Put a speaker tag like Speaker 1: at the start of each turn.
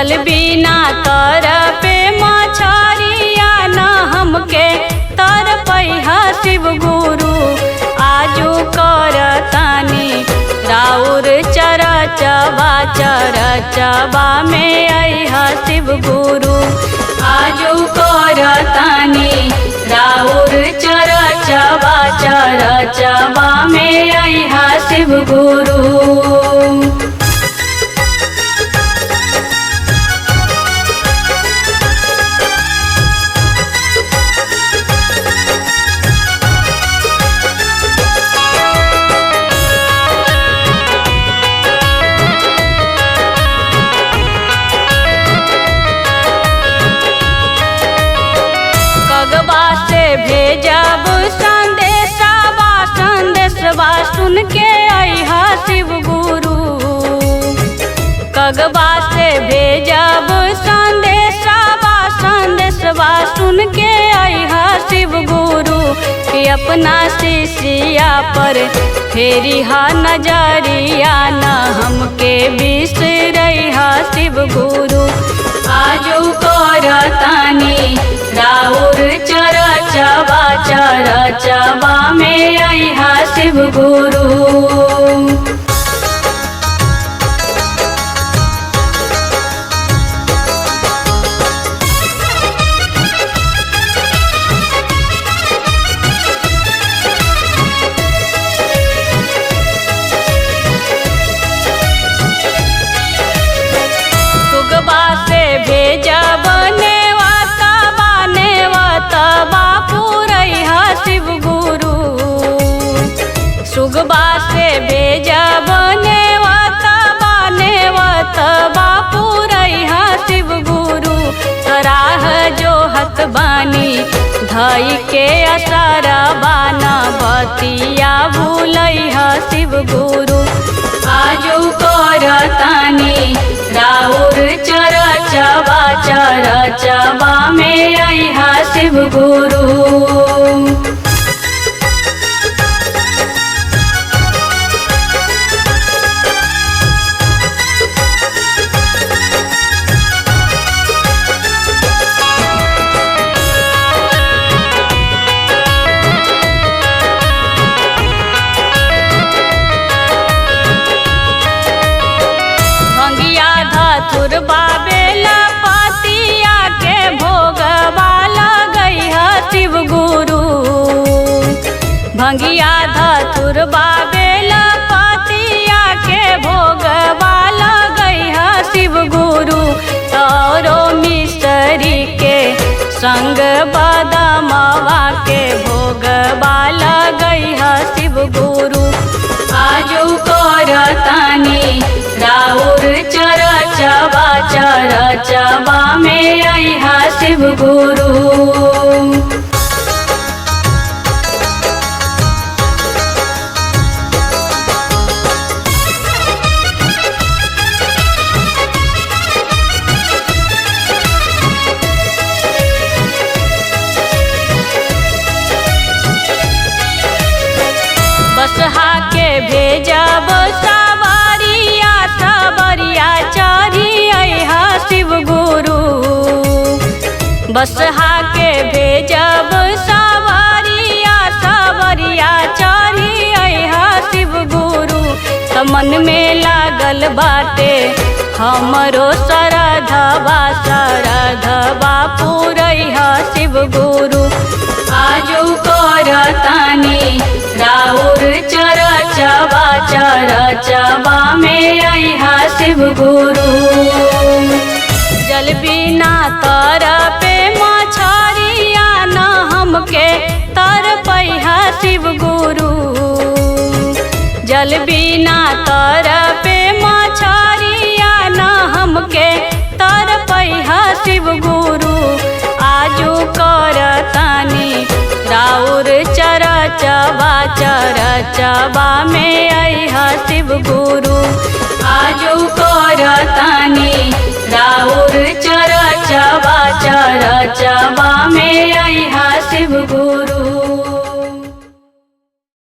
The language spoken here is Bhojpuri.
Speaker 1: जल बिना तर पे मछरिया न हमके तर पैहा शिव गुरु आजू करतानी राउर चरचबा चरचबा में अइहा शिव गुरु आजू करतानी राउर चरचबा चरचबा में अइहा शिव गुरु। कगबा से भेजब संदेशवा संदेशवा सुन के अइहा शिव गुरु कगबा से भेजब संदेशवा संदेशवा सुन के अइहा शिव गुरु कि अपना शिष्या पर फेरी हा नजरिया न हमके बिसरइहा शिव गुरु आजू करतानी राउर चरचबा चरचबा में अइहा शिव गुरु। सुगबा से भेजब नेवतबा पुरइहा शिव गुरु सुगबा से भेजब नेवतबा पुरइहा शिव गुरु सराह जो हत बानी धई के असरबा न बतिया भूलइहा शिव गुरु आजू करतानी राउर चरचबा चरचबा में अइहा शिव गुरु। धतुरबा बेला पतिया के भोगबा लगइहा शिव गुरु भंगिया धतुरबा बेला पतिया के भोगबा लगइहा शिव गुरु तोरो मिस्त्री के संग बदमवा के भोगबा लगइहा शिव गुरु आजू करतानी राउर चरचबा चरचबा में अइहा शिव गुरु। बसहा के भेजब सवारिया सवरिया चढ़ी अइहा शिव गुरु बसहा के भेजब सवारिया सवरिया चढ़ी अइहा शिव गुरु त मन में लागल बाटे हमरो सरधबा सरधबा पुरइहा शिव गुरु आजू करतानी राउर चरचबा चरचबा में अइहा शिव गुरु जल बिना तर पे मछरिया न हमके तर पैहा शिव गुरु जल बिना तर पे मछरिया न हमके तर पैहा शिव गुरु आजू करतानी राउर चरचबा चरचबा में अइहा शिव गुरु